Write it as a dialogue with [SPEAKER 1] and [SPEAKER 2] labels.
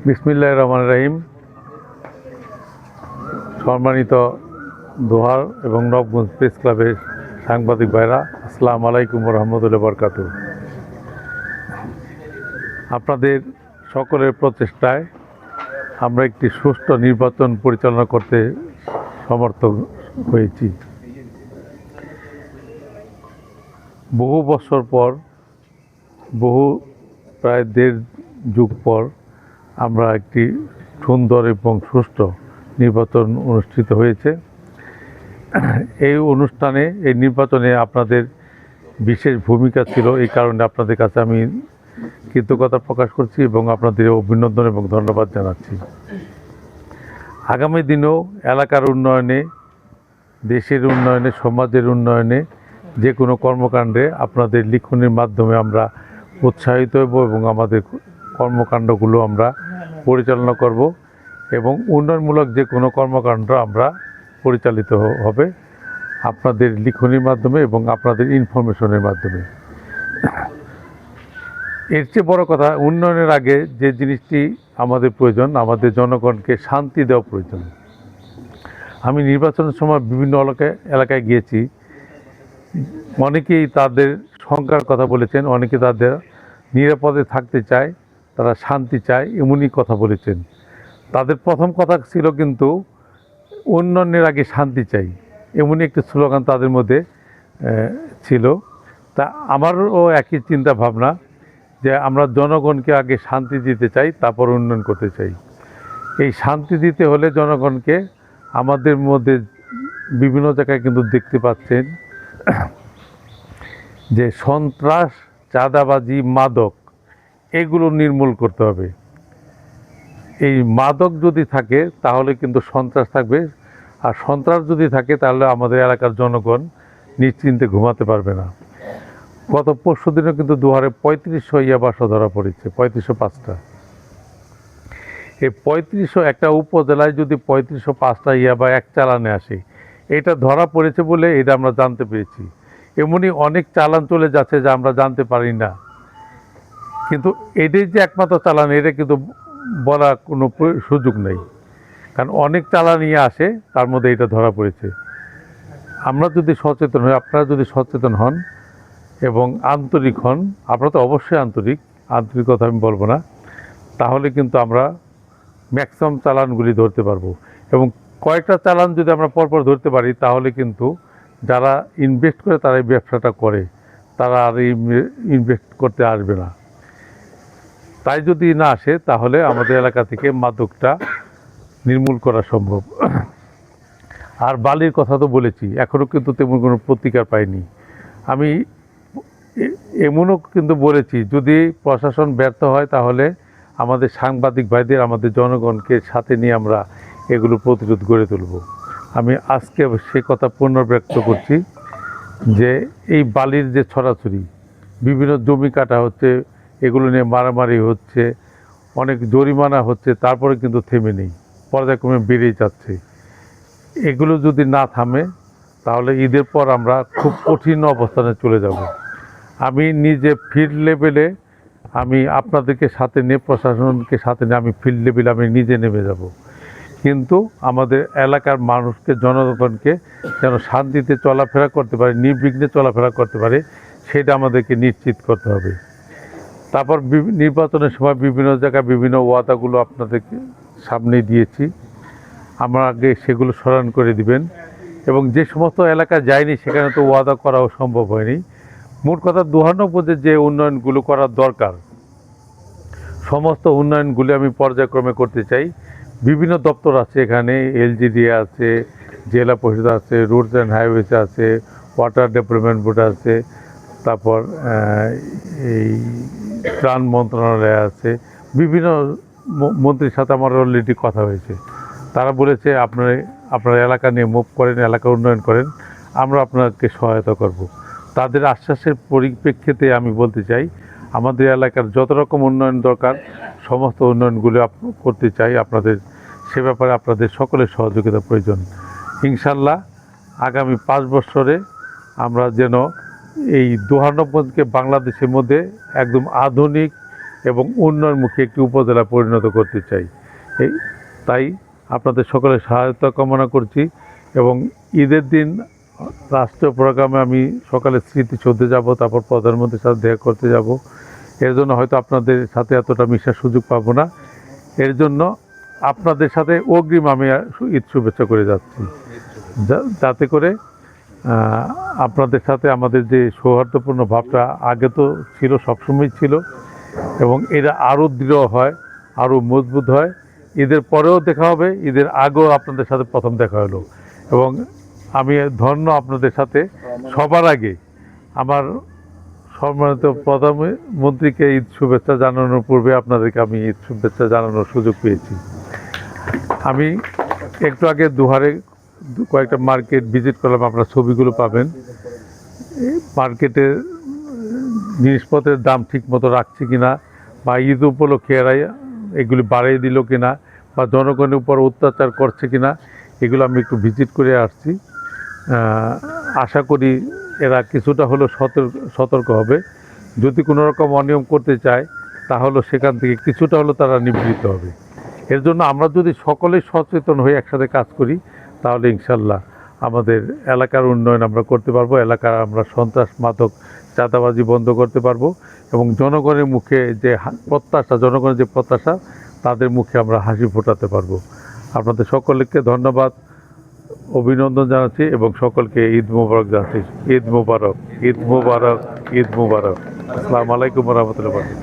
[SPEAKER 1] বিসমিল্লাহির রহমানির রহিম। সম্মানিত দোহার এবং নবগঞ্জ প্রেস ক্লাবের সাংবাদিক ভাইরা, আসসালামু আলাইকুম ওয়া রাহমাতুল্লাহি ওয়া বারাকাতুহু। আপনাদের সকলের প্রচেষ্টায় আমরা একটি সুষ্ঠু নির্বাচন পরিচালনা করতে সমর্থ হয়েছি। বহু বছর পর, প্রায় দেড় যুগ পর আমরা একটি সুন্দর এবং সুষ্ঠু নির্বাচন অনুষ্ঠিত হয়েছে। এই নির্বাচনে আপনাদের বিশেষ ভূমিকা ছিল, এই কারণে আপনাদের কাছে আমি কৃতজ্ঞতা প্রকাশ করছি এবং আপনাদের অভিনন্দন এবং ধন্যবাদ জানাচ্ছি। আগামী দিনেও এলাকার উন্নয়নে, দেশের উন্নয়নে, সমাজের উন্নয়নে যে কোনো কর্মকাণ্ডে আপনাদের লিখনের মাধ্যমে আমরা উৎসাহিত হব এবং আমাদের কর্মকাণ্ডগুলো আমরা পরিচালনা করব এবং উন্নয়নমূলক যে কোনো কর্মকাণ্ড আমরা পরিচালিত হবে আপনাদের লিখনির মাধ্যমে এবং আপনাদের ইনফরমেশনের মাধ্যমে। এর চেয়ে বড় কথা, উন্নয়নের আগে যে জিনিসটি আমাদের প্রয়োজন, আমাদের জনগণকে শান্তি দেওয়া প্রয়োজন। আমি নির্বাচনের সময় বিভিন্ন এলাকায় গিয়েছি, অনেকেই তাদের সংখ্যার কথা বলেছেন, অনেকে তাদের নিরাপদে থাকতে চায়, তারা শান্তি চায়, এমনই কথা বলেছেন। তাদের প্রথম কথা ছিল কিন্তু উন্নয়নের আগে শান্তি চাই, এমনই একটি স্লোগান তাদের মধ্যে ছিল। তা আমারও একই চিন্তা ভাবনা যে আমরা জনগণকে আগে শান্তি দিতে চাই, তারপর উন্নয়ন করতে চাই। এই শান্তি দিতে হলে জনগণকে, আমাদের মধ্যে বিভিন্ন জায়গায় কিন্তু দেখতে পাচ্ছেন যে সন্ত্রাস, চাঁদাবাজি, মাদক, এগুলো নির্মূল করতে হবে। এই মাদক যদি থাকে তাহলে কিন্তু সন্ত্রাস থাকবে, আর সন্ত্রাস যদি থাকে তাহলে আমাদের এলাকার জনগণ নিশ্চিন্তে ঘুমাতে পারবে না। গত পরশু দিনও কিন্তু দুহারে 3500 ইয়াবাসা ধরা পড়েছে, 3505টা। এই 3500 একটা উপজেলায় যদি 3505টা ইয়াবা এক চালানে আসে, এটা ধরা পড়েছে বলে এটা আমরা জানতে পেরেছি। এমনই অনেক চালান চলে যাচ্ছে যা আমরা জানতে পারি না, কিন্তু এটাই যে একমাত্র চালান এটা কিন্তু বলার কোনো সুযোগ নেই, কারণ অনেক চালানিয়ে আসে, তার মধ্যে এটা ধরা পড়েছে। আমরা যদি সচেতন হই, আপনারা যদি সচেতন হন এবং আন্তরিক হন, আপনারা তো অবশ্যই আন্তরিকতা আমি বলবো না, তাহলে কিন্তু আমরা ম্যাক্সিমাম চালানগুলি ধরতে পারবো। এবং কয়েকটা চালান যদি আমরা পরপর ধরতে পারি তাহলে কিন্তু যারা ইনভেস্ট করে, তারা এই ব্যবসাটা করে, তারা আর ইনভেস্ট করতে আসবে না। তাই যদি না আসে তাহলে আমাদের এলাকা থেকে মাদকটা নির্মূল করা সম্ভব। আর বালির কথা তো বলেছি, এখনও কিন্তু তেমন কোনো প্রতিকার পাইনি। আমি এমনও কিন্তু বলেছি, যদি প্রশাসন ব্যর্থ হয় তাহলে আমাদের সাংবাদিক ভাইদের, আমাদের জনগণকে সাথে নিয়ে আমরা এগুলো প্রতিরোধ গড়ে তুলব। আমি আজকে সে কথা পুনর্ব্যক্ত করছি যে এই বালির যে ছড়াছড়ি, বিভিন্ন জমি কাটা হচ্ছে, এগুলো নিয়ে মারামারি হচ্ছে, অনেক জরিমানা হচ্ছে, তারপরে কিন্তু থেমে নেই, পর্যায়ক্রমে বেড়েই যাচ্ছে। এগুলো যদি না থামে তাহলে ঈদের পর আমরা খুব কঠিন অবস্থানে চলে যাব। আমি নিজে ফিল্ড লেভেলে, আমি আপনাদেরকে সাথে নিয়ে, প্রশাসনকে সাথে নিয়ে আমি ফিল্ড লেভেলে আমি নিজে নেমে যাব, কিন্তু আমাদের এলাকার মানুষকে, জনগণকে যেন শান্তিতে চলাফেরা করতে পারে, নির্বিঘ্নে চলাফেরা করতে পারে, সেটা আমাদেরকে নিশ্চিত করতে হবে। তারপর নির্বাচনের সময় বিভিন্ন জায়গায় বিভিন্ন ওয়াদাগুলো আপনাদেরকে সামনে দিয়েছি, আমরা আগে সেগুলো স্মরণ করে দিবেন। এবং যে সমস্ত এলাকা যায়নি সেখানে তো ওয়াদা করাও সম্ভব হয়নি। মোট কথা 92 যে উন্নয়নগুলো করার দরকার, সমস্ত উন্নয়নগুলি আমি পর্যায়ক্রমে করতে চাই। বিভিন্ন দপ্তর আছে এখানে, এলজিডি আছে, জেলা পরিষদ আছে, রোডস অ্যান্ড হাইওয়েজ আছে, ওয়াটার ডেভেলপমেন্ট বোর্ড আছে, তারপর এই ত্রাণ মন্ত্রণালয় আছে, বিভিন্ন মন্ত্রীর সাথে আমার অলরেডি কথা হয়েছে। তারা বলেছে আপনার এলাকা নিয়ে মুভ করেন, এলাকা উন্নয়ন করেন, আমরা আপনাকে সহায়তা করব। তাদের আশ্বাসের পরিপ্রেক্ষিতে আমি বলতে চাই, আমাদের এলাকার যত রকম উন্নয়ন দরকার সমস্ত উন্নয়নগুলো করতে চাই। সে ব্যাপারে আপনাদের সকলের সহযোগিতা প্রয়োজন। ইনশাল্লাহ আগামী 5 বছরে আমরা যেন এই 92কে বাংলাদেশের মধ্যে একদম আধুনিক এবং উন্নয়নমুখী একটি উপজেলা পরিণত করতে চাই। এই তাই আপনাদের সকলের সহায়তা কামনা করছি। এবং ঈদের দিন রাষ্ট্রীয় প্রোগ্রামে আমি সকালে স্মৃতিসৌধে যাব, তারপর প্রধানমন্ত্রীর সাথে দেখা করতে যাব। এর জন্য হয়তো আপনাদের সাথে এতটা মিশার সুযোগ পাবো না। এর জন্য আপনাদের সাথে অগ্রিম আমি ঈদ শুভেচ্ছা করে যাচ্ছি, যাতে করে আপনাদের সাথে আমাদের যে সৌহার্দ্যপূর্ণ ভাবটা আগে তো ছিল, সবসময় ছিল, এবং এটা আরও দৃঢ় হয়, আরও মজবুত হয়। ঈদের পরেও দেখা হবে, ঈদের আগেও আপনাদের সাথে প্রথম দেখা হলো। এবং আমি ধন্য আপনাদের সাথে সবার আগে আমার সম্মানিত প্রধানমন্ত্রীকে ঈদ শুভেচ্ছা জানানোর পূর্বে আপনাদেরকে আমি ঈদ শুভেচ্ছা জানানোর সুযোগ পেয়েছি। আমি একটু আগে দুহারে কয়েকটা মার্কেট ভিজিট করলাম, আপনার ছবিগুলো পাবেন। মার্কেটের জিনিসপত্রের দাম ঠিক মতো রাখছে কিনা, বা ঈদ উপলক্ষে এরা এগুলি বাড়িয়ে দিল কিনা, বা জনগণের উপর অত্যাচার করছে কিনা, এগুলো আমি একটু ভিজিট করে আসছি। আশা করি এরা কিছুটা হলেও সতর্ক হবে। যদি কোনো রকম অনিয়ম করতে চায় তাহলে সেখান থেকে কিছুটা হলেও তারা নিবৃত্ত হবে। এর জন্য আমরা যদি সকলেই সচেতন হয়ে একসাথে কাজ করি তাহলে ইনশাল্লাহ আমাদের এলাকার উন্নয়ন আমরা করতে পারবো, এলাকার আমরা সন্ত্রাস, মাদক, চাঁদাবাজি বন্ধ করতে পারবো, এবং জনগণের মুখে যে প্রত্যাশা, জনগণের যে প্রত্যাশা, তাদের মুখে আমরা হাসি ফোটাতে পারবো। আপনাদের সকলকে ধন্যবাদ, অভিনন্দন জানাচ্ছি, এবং সকলকে ঈদ মোবারক জানাচ্ছি। ঈদ মোবারক, ঈদ মোবারক, ঈদ মোবারক। আসসালামু আলাইকুম ওয়া রাহমাতুল্লাহি ওয়া বারাকাতুহু।